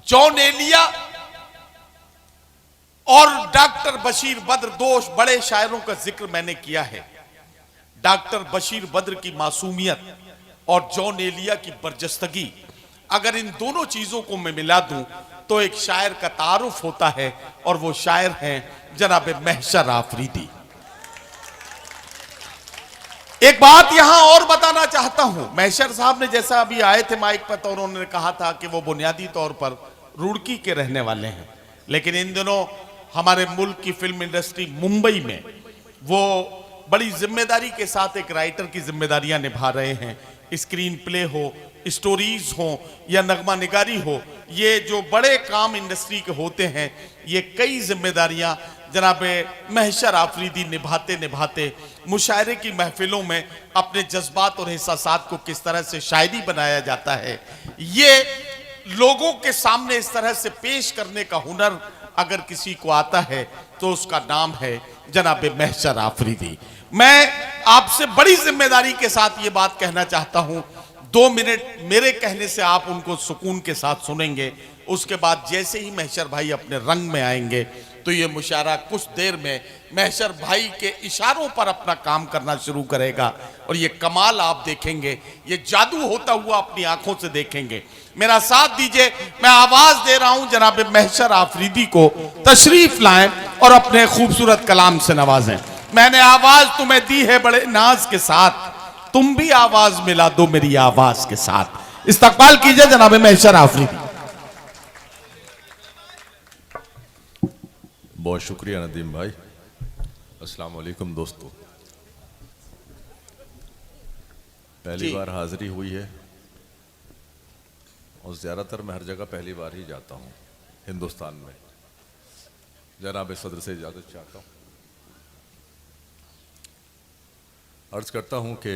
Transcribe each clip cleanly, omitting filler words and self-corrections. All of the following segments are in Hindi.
जॉन एलिया और डॉक्टर बशीर बद्र, दो बड़े शायरों का जिक्र मैंने किया है। डॉक्टर बशीर बद्र की मासूमियत और जॉन एलिया की बरजस्तगी, अगर इन दोनों चीजों को मैं मिला दूं तो एक शायर का तारुफ होता है, और वो शायर हैं जनाब महशर आफरीदी। एक बात यहां और बताना चाहता हूं, महशर साहब ने जैसा अभी आए थे माइक पर तो उन्होंने कहा था कि वो बुनियादी तौर पर रुड़की के रहने वाले हैं, लेकिन इन दिनों हमारे मुल्क की फिल्म इंडस्ट्री मुंबई में वो बड़ी जिम्मेदारी के साथ एक राइटर की जिम्मेदारियां निभा रहे हैं। स्क्रीन प्ले हो, स्टोरीज हो या नगमा निगारी हो, ये जो बड़े काम इंडस्ट्री के होते हैं, ये कई जिम्मेदारियां जनाब महशर आफरीदी निभाते निभाते मुशायरे की महफिलों में अपने जज्बात और एहसासात को किस तरह से शायरी बनाया जाता है, ये लोगों के सामने इस तरह से पेश करने का हुनर अगर किसी को आता है तो उसका नाम है जनाब महशर आफरीदी। मैं आपसे बड़ी जिम्मेदारी के साथ ये बात कहना चाहता हूं, 2 मिनट मेरे कहने से आप उनको सुकून के साथ सुनेंगे, उसके बाद जैसे ही महशर भाई अपने रंग में आएंगे तो ये मुशायरा कुछ देर में महशर भाई के इशारों पर अपना काम करना शुरू करेगा, और ये कमाल आप देखेंगे, ये जादू होता हुआ अपनी आंखों से देखेंगे। मेरा साथ दीजिए, मैं आवाज दे रहा हूं जनाब महशर आफरीदी को, तशरीफ लाएं और अपने खूबसूरत कलाम से नवाजें। मैंने आवाज तुम्हें दी है बड़े नाज के साथ, तुम भी आवाज मिला दो मेरी आवाज के साथ। इस्तकबाल कीजिए जनाब महशर आफरीदी। बहुत शुक्रिया नदीम भाई। अस्सलाम वालेकुम दोस्तों, पहली बार हाजिरी हुई है और ज़्यादातर मैं हर जगह पहली बार ही जाता हूँ हिंदुस्तान में। जनाब सदर से इजाज़त चाहता हूँ, अर्ज़ करता हूँ कि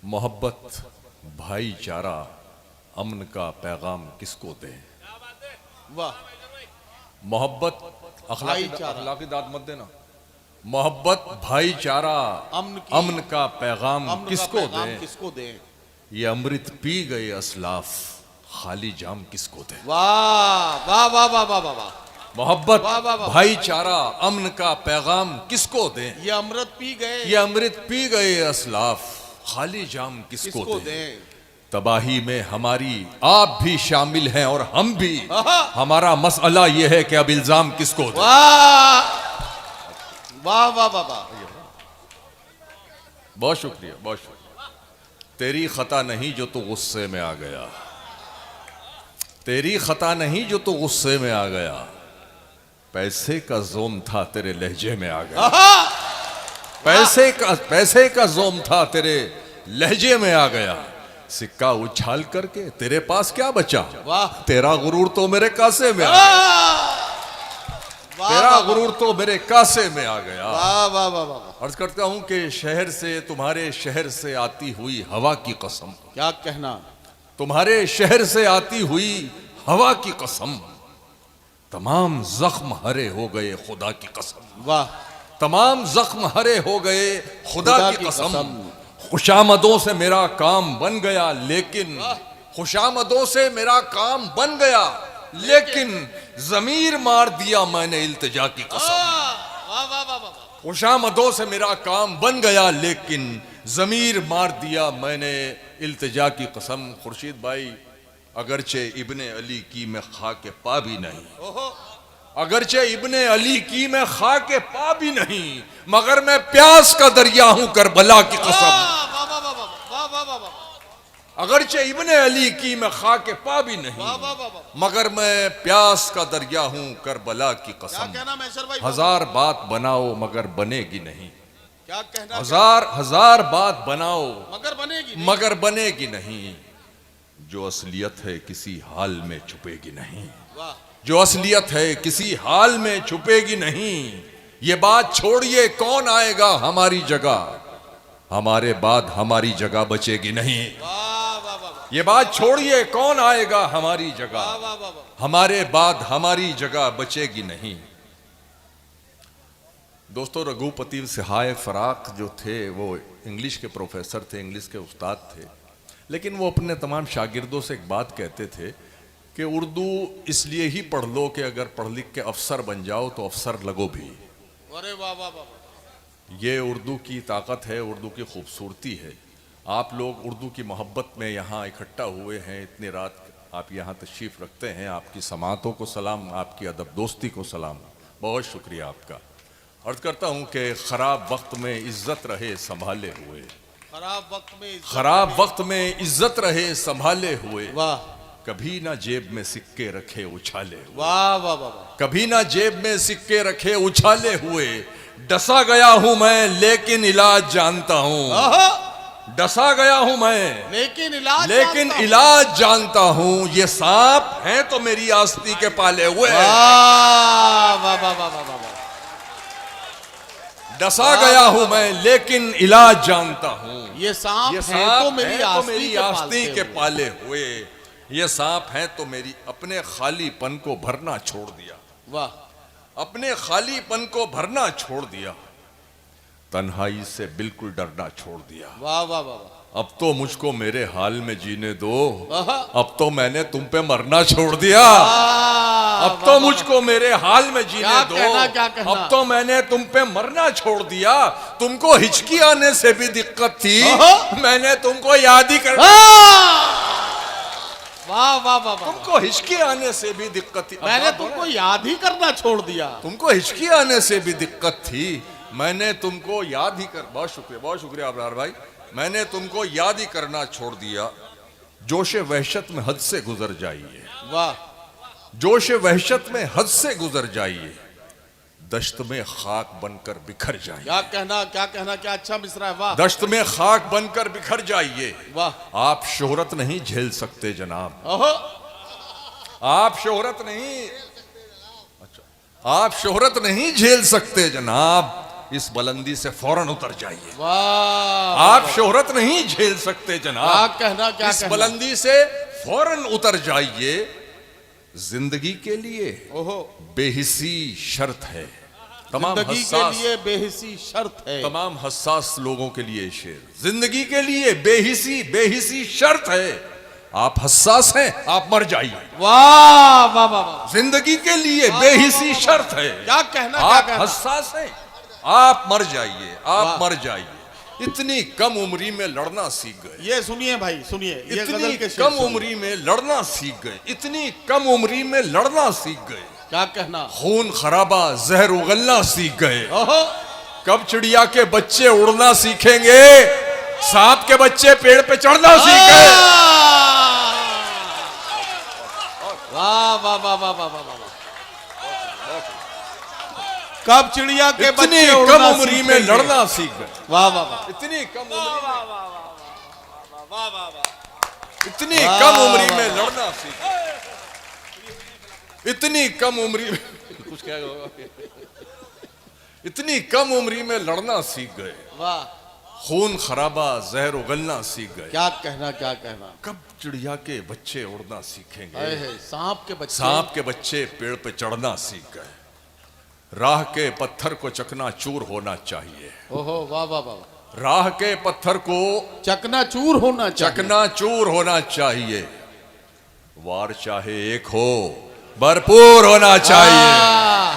मोहब्बत भाईचारा अमन का पैगाम किसको दें। वाह, मोहब्बत अखलाकी दाद मत देना। मोहब्बत भाईचारा अमन का पैगाम किसको दें। ये अमृत पी गए असलाफ खाली जाम किसको दें। वाह वाह वाह वाह वाह वाह। मोहब्बत भाईचारा अमन का पैगाम किसको दें। ये अमृत पी गए असलाफ खाली जाम किसको दें। तबाही में हमारी आप भी शामिल हैं और हम भी, हमारा मसला यह है कि अब इल्जाम किसको दें। वाह वाह वाह वाह वाह। बहुत शुक्रिया, बहुत शुक्रिया। तेरी खता नहीं जो तू गुस्से में आ गया, तेरी खता नहीं जो तू गुस्से में आ गया, पैसे का जोम था तेरे लहजे में आ गया, पैसे का जोम था तेरे लहजे में आ गया, सिक्का उछाल करके तेरे पास क्या बचा। वाह, तेरा गुरूर तो मेरे कासे में आ गया, तेरा गुरूर तो मेरे कासे में आ गया। वाह वाह वाह वाह। अर्ज करता हूं कि शहर से, तुम्हारे शहर से आती हुई हवा की कसम, क्या कहना, तुम्हारे शहर से आती हुई हवा की कसम, तमाम जख्म हरे हो गए खुदा की कसम। वाह, तमाम जख्म हरे हो गए खुदा की कसम। खुशामदों से मेरा काम बन गया लेकिन, खुशामदों से मेरा काम बन गया लेकिन जमीर मार दिया मैंने इल्तिजा की कसम। खुशामदों से मेरा काम बन गया लेकिन जमीर मार दिया मैंने इल्तिजा की कसम। खुर्शीद भाई, अगरचे इब्ने अली की मैं खाके पा भी नहीं, अगरचे इब्ने अली की मैं खाके पा भी नहीं, मगर मैं प्यास का दरिया हूं करबला की कसम। अगरचे इब्ने अली की मैं खाके पा भी नहीं, मगर मैं प्यास का दरिया हूं करबला की कसम। हजार बात बनाओ मगर बनेगी नहीं, क्या कहना, हजार बात बनाओ मगर बनेगी नहीं। जो असलियत है किसी हाल में छुपेगी नहीं, जो असलियत है किसी हाल में छुपेगी नहीं। ये बात छोड़िए कौन आएगा हमारी जगह, हमारे बाद हमारी जगह बचेगी नहीं। ये बात छोड़िए कौन आएगा हमारी जगह, हमारे बाद हमारी जगह बचेगी नहीं। दोस्तों, रघुपति सहाय फराक जो थे वो इंग्लिश के प्रोफेसर थे, इंग्लिश के उस्ताद थे, लेकिन वो अपने तमाम शागिर्दों से एक बात कहते थे कि उर्दू इसलिए ही पढ़ लो कि अगर पढ़ लिख के अफसर बन जाओ तो अफसर लगो भी। अरे वाह वाह वाह। ये उर्दू की ताकत है, उर्दू की खूबसूरती है। आप लोग उर्दू की मोहब्बत में यहाँ इकट्ठा हुए हैं, इतनी रात आप यहाँ तशरीफ़ रखते हैं। आपकी समातों को सलाम, आपकी अदब दोस्ती को सलाम, बहुत शुक्रिया आपका। अर्ज़ करता हूँ कि ख़राब वक्त में इज्जत रहे संभाले हुए, खराब वक्त में खराब वक्त में इज्जत रहे संभाले हुए, वाह कभी ना जेब में सिक्के रखे उछाले हुए, वाह वाह वाह। कभी ना जेब में सिक्के रखे उछाले हुए। डसा गया हूं मैं लेकिन इलाज जानता हूं, डसा गया हूं मैं लेकिन इलाज जानता हूं। ये सांप हैं तो मेरी आस्ती के पाले हुए। वाह वाह वाह वाह वाह। डसा गया हूं मैं लेकिन इलाज जानता हूं। ये सांप ये है सांप तो मेरी आस्ती के पाले हुए। ये सांप है तो मेरी अपने खालीपन को भरना छोड़ दिया। वाह, अपने खालीपन को भरना छोड़ दिया, तन्हाई से बिल्कुल डरना छोड़ दिया। वाह वाह वाह। अब तो मुझको मेरे हाल में जीने दो, आहा। अब तो मैंने तुम पे मरना छोड़ दिया। अब तो मुझको मेरे हाल में जीने दो, क्या कहना? अब तो मैंने तुम पे मरना छोड़ दिया। तुमको हिचकी आने से भी दिक्कत थी, मैंने तुमको याद ही कर। वाह वाह वाह। तुमको हिचकी आने से भी दिक्कत थी, मैंने तुमको याद ही करना छोड़ दिया। तुमको हिचकी आने से भी दिक्कत थी, मैंने तुमको याद ही कर। बहुत शुक्रिया अबरार भाई। मैंने तुमको याद ही करना छोड़ दिया। जोशे वहशत में हद से गुजर जाइए, वाह। जोशे वहशत में हद से गुजर जाइए, दश्त में खाक बनकर बिखर जाइए। क्या कहना क्या अच्छा मिसरा है। वाह। दश्त में खाक बनकर बिखर जाइए। वाह। आप शोहरत नहीं झेल सकते जनाब, ओहो। आप शोहरत नहीं, अच्छा, आप शोहरत नहीं झेल सकते जनाब, इस बुलंदी से फौरन उतर जाइए। वाह। आप शोहरत नहीं झेल सकते जनाब, क्या इस बुलंदी से फौरन उतर जाइए। जिंदगी के लिए ओहो बेहिसी शर्त है, जिंदगी के लिए बेहिसी शर्त है। तमाम हसास लोगों के लिए शेर। जिंदगी के लिए बेहिसी शर्त है। आप हसास हैं, आप मर जाइए। वाह वाह वाह। जिंदगी के लिए बेहिसी शर्त है। क्या कहना? आप हसास हैं, आप मर जाइए, आप मर जाइए। इतनी कम उम्री में लड़ना सीख गए। ये सुनिए भाई, सुनिए। इतनी कम उम्री में लड़ना सीख गए, इतनी कम उम्री में लड़ना सीख गए। क्या कहना? खून खराबा जहर उगलना सीख गए। ओहो। कब चिड़िया के बच्चे उड़ना सीखेंगे, सांप के बच्चे पेड़ पे चढ़ना सीख गए। वाह वाह वाह वाह वाह वाह। कब चिड़िया के बच्चे कम उम्री में लड़ना सीख गए। वाह वाह वाह। इतनी कम इतनी कम उम्री में लड़ना सीख गए। इतनी कम उम्री में कुछ क्या इतनी कम उम्री में लड़ना सीख गए। वाह। खून खराबा जहर उगलना सीख गए। क्या कहना? कब चिड़िया के बच्चे उड़ना सीखेंगे, सांप के बच्चे पेड़ पे चढ़ना सीख गए। राह के पत्थर को चकनाचूर होना चाहिए। ओहो वाह वाह वाह। राह के पत्थर को चकनाचूर होना चाहिए। वार चाहे एक हो, भरपूर होना चाहिए।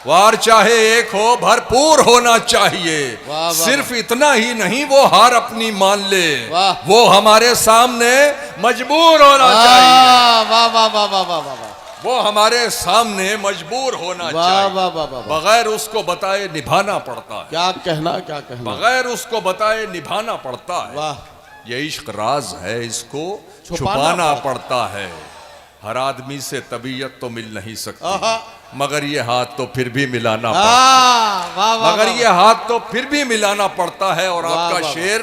वार चाहे एक हो, भरपूर होना चाहिए। सिर्फ इतना ही नहीं, वो हार अपनी मान ले, वो हमारे सामने मजबूर होना चाहिए। वाह वाह वाह वाह वाह वाह। वो हमारे सामने मजबूर होना चाहिए। बगैर उसको बताए निभाना पड़ता है। क्या कहना? बगैर उसको बताए निभाना पड़ता है। वाह। ये इश्क राज है, इसको छुपाना पड़ता है। हर आदमी से तबीयत तो मिल नहीं सकती, मगर ये हाथ तो फिर भी मिलाना पड़ता है। मगर ये हाथ तो फिर भी मिलाना पड़ता है। और आपका शेर,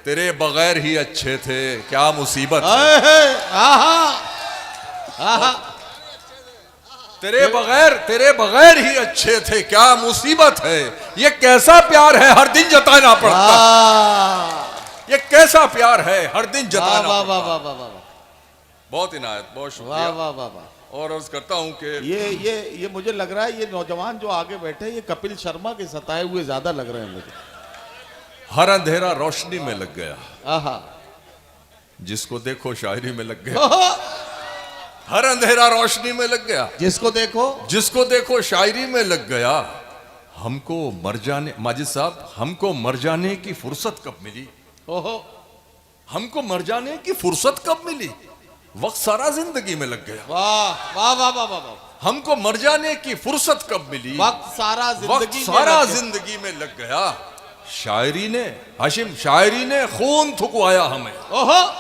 तेरे बगैर ही अच्छे थे, क्या मुसीबत है। तेरे बगैर ही अच्छे थे, क्या मुसीबत है। ये कैसा प्यार है, हर दिन जताना पड़ता है। ये कैसा प्यार है, हर दिन जताना पड़ता है। बहुत इनायत, बहुत शुक्रिया। वाह वाह वाह। और अर्ज करता हूँ कि ये मुझे लग रहा है, ये नौजवान जो आगे बैठे, ये कपिल शर्मा के सताए हुए ज्यादा लग रहे हैं मुझे। हर अंधेरा रोशनी में लग गया, आहा। जिसको देखो शायरी में लग गया। हर अंधेरा रोशनी में लग गया, जिसको देखो शायरी में लग गया। हमको मर जाने, माजिद साहब, हमको मर जाने की फुर्सत कब मिली? ओहो, हमको मर जाने की फुर्सत कब मिली? वक्त सारा जिंदगी में लग गया। वाह वाह वाह वाह वाह। हमको मर जाने की फुर्सत कब मिली? वक्त सारा जिंदगी में लग गया। शायरी ने, हाशिम, शायरी ने खून थुकवाया हमें। ओहो,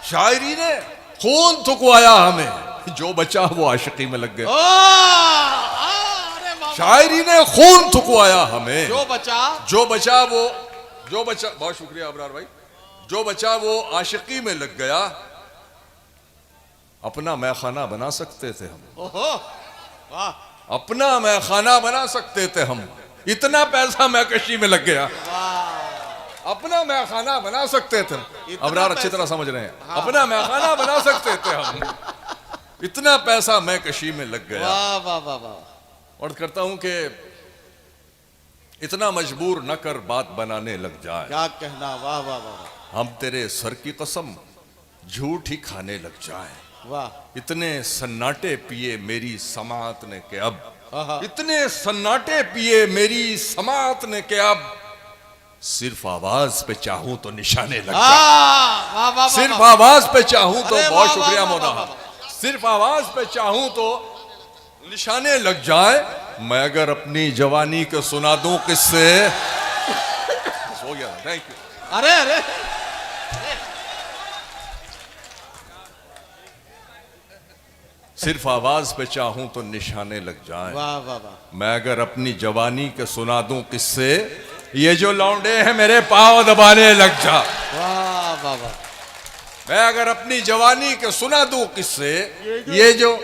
शायरी ने खून थुकवाया हमें, जो बचा वो आशिकी में लग गया। शायरी ने खून थुकवाया हमें, जो बचा बहुत शुक्रिया अबरार भाई, जो बचा वो आशिकी में लग गया। अपना मैखाना बना सकते थे हम। ओहो, वाह, अपना मैखाना बना सकते थे हम, इतना पैसा मैकशी में लग गया। अपना मैखाना बना सकते थे। अबरार अच्छी तरह समझ रहे हैं। हाँ। अपना मैखाना बना सकते थे हम, इतना पैसा मैकशी में लग गया। वाह वाह वाह वाह। और करता हूं कि इतना मजबूर न कर बात बनाने लग जाए। क्या कहना, वाह वाह वाह। हम तेरे सर की कसम झूठ ही खाने लग जाए। वाह, इतने सन्नाटे पिए मेरी समात ने के अब, इतने सन्नाटे पिए मेरी समात ने के अब, सिर्फ आवाज पे चाहूं तो निशाने लग जाए। सिर्फ आवाज पे चाहूं तो, बहुत शुक्रिया मोदा, सिर्फ आवाज पे चाहूं तो निशाने लग जाए। मैं अगर अपनी जवानी को सुना दूं किससे, हो गया। Thank you. अरे अरे, सिर्फ आवाज पे चाहूं तो निशाने लग जाए। वाह वाह वाह। मैं अगर अपनी जवानी के सुना दूं किससे, ये जो लौंडे हैं मेरे पांव दबाने लग जा। वाह वाह वाह। मैं अगर अपनी जवानी के सुना दूं किससे, ये जो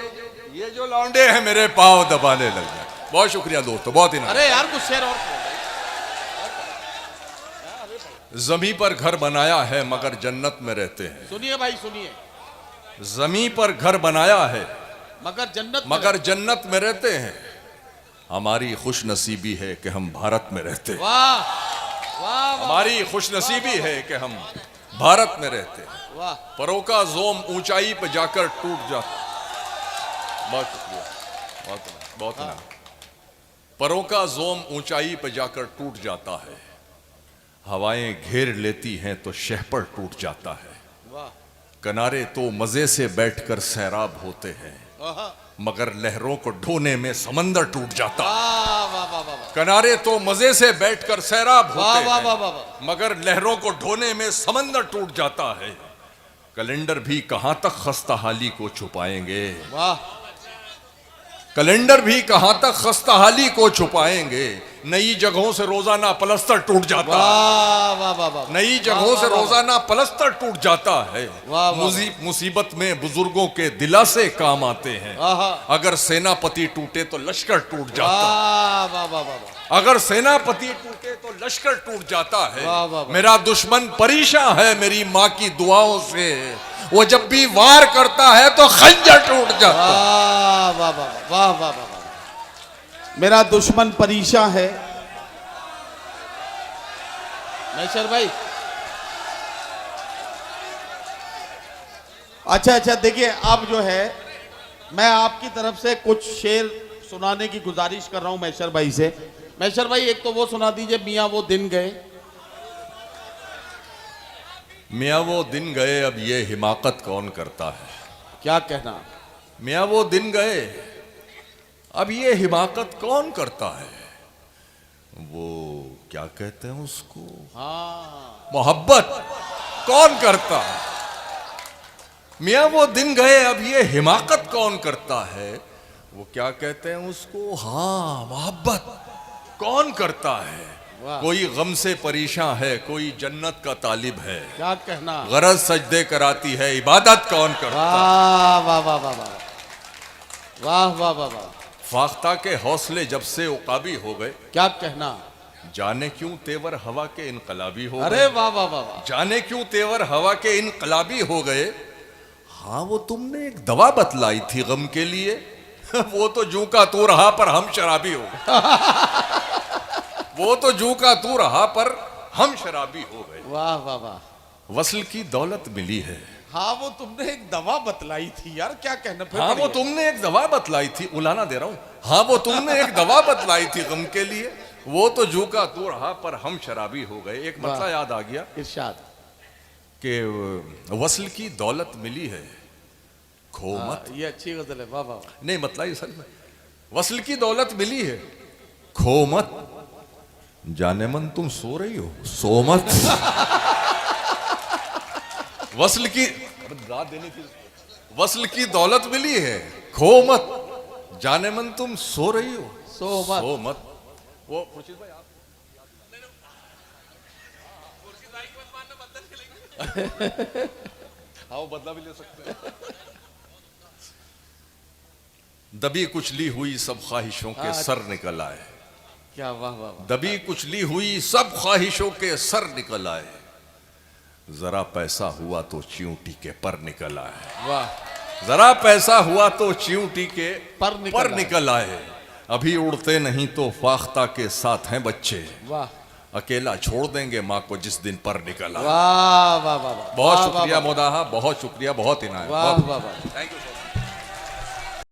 लौंडे हैं मेरे पांव दबाने लग जाए। बहुत शुक्रिया दोस्तों, बहुत ही। अरे यार कुछ शेर और। जमी पर घर बनाया है मगर जन्नत में रहते हैं। सुनिए भाई सुनिए। जमी पर घर बनाया है मगर जन्नत में रहते हैं। हमारी खुश नसीबी है कि हम भारत में रहते हैं। वाह वाह। हमारी खुश नसीबी है कि हम भारत में रहते हैं। वाह। परों का जोम ऊंचाई पर जाकर टूट जाता। बहुत शुक्रिया, बहुत ना। परों का जोम ऊंचाई पर जाकर टूट जाता है। हवाएं घेर लेती हैं तो शहपर टूट जाता है। वाह। किनारे तो मजे से बैठकर सैराब होते हैं, मगर लहरों को ढोने में समंदर टूट जाता है। किनारे तो मजे से बैठकर सैराब होते हैं, मगर लहरों को ढोने में समंदर टूट जाता है। कैलेंडर भी कहां तक खस्ताहाली को छुपाएंगे। वाह। कैलेंडर भी कहां तक खस्ताहाली को छुपाएंगे। नई जगहों से रोजाना पलस्तर टूट जाता है। नई जगहों से रोजाना पलस्तर टूट जाता है। मुसीबत में बुजुर्गों के दिलासे काम आते हैं। अगर सेनापति टूटे तो लश्कर टूट जाता है। अगर सेनापति टूटे तो लश्कर टूट जाता है। मेरा दुश्मन परेशान है मेरी माँ की दुआओं से, वो जब भी वार करता है तो खंजर टूट जाता है। वाह वाह वाह वाह। मेरा दुश्मन परेशान है। मैशर भाई, अच्छा देखिए, अब जो है मैं आपकी तरफ से कुछ शेर सुनाने की गुजारिश कर रहा हूं मैशर भाई से। मैशर भाई, एक तो वो सुना दीजिए, मियां वो दिन गए। मियां वो दिन गए अब ये हिमाकत कौन करता है। क्या कहना। मियां वो दिन गए अब ये हिमाकत कौन करता है। वो क्या कहते हैं उसको, हाँ, मोहब्बत कौन करता है। मियां वो दिन गए अब ये हिमाकत कौन करता है। वो क्या कहते हैं उसको, हाँ, मोहब्बत कौन करता है। कोई गम से परेशान है, कोई जन्नत का तालिब है। क्या कहना। गरज सजदे कराती है, इबादत कौन करता है। वाह वाह वाह वाह वाह वाह वाह वाह। फाख्ता के हौसले जब से उकाबी हो गए। क्या कहना। जाने क्यों तेवर हवा के इनकलाबी हो गए। अरे वाह वाह वाह। जाने क्यों तेवर हवा के इनकलाबी हो गए। हाँ, वो तुमने एक दवा बतलाई थी गम के लिए, वो तो जू का तू रहा पर हम शराबी हो गए। वो तो जू का तू रहा पर हम शराबी हो गए। वाह वाह वाह। वसल की दौलत मिली है, हाँ वो तुमने एक दवा बतलाई थी यार, क्या कहना फिर हाँ वो बढ़िया। तुमने एक दवा बतलाई थी, उलाना दे रहा हूं। हाँ वो तुमने एक दवा बतलाई थी गम के लिए, वो तो जू का तू रहा पर हम शराबी हो गए। एक वाह। मतलब याद आ गया इरशाद। कि वसल की दौलत मिली है खो मत। ये अच्छी गजल है, वाह वाह। नहीं मतलब असल में वसल की दौलत मिली है खो मत, जाने मन तुम सो रही हो सो मत। वसल की रात देनी थी। वसल की दौलत मिली है खो मत, जाने मन तुम सो रही हो सो मत। वो खुर्शीद भाई आप हाँ वो बदला भी ले सकते हैं। दबी कुचली हुई सब ख्वाहिशों के सर निकल आए। क्या वाह वाह वाह। दबी कुचली हुई सब ख्वाहिशों के सर निकल आए, जरा पैसा हुआ तो चींटी के पर निकल आए। वाह। जरा पैसा हुआ तो चींटी के पर निकल आए। अभी उड़ते नहीं तो फाख्ता के साथ हैं बच्चे, वाह। अकेला छोड़ देंगे माँ को जिस दिन पर निकल आए। वाह वाह वाह वाह। बहुत शुक्रिया मोदाहा, बहुत शुक्रिया, बहुत इनायत। वाह वाह वाह। Thank you.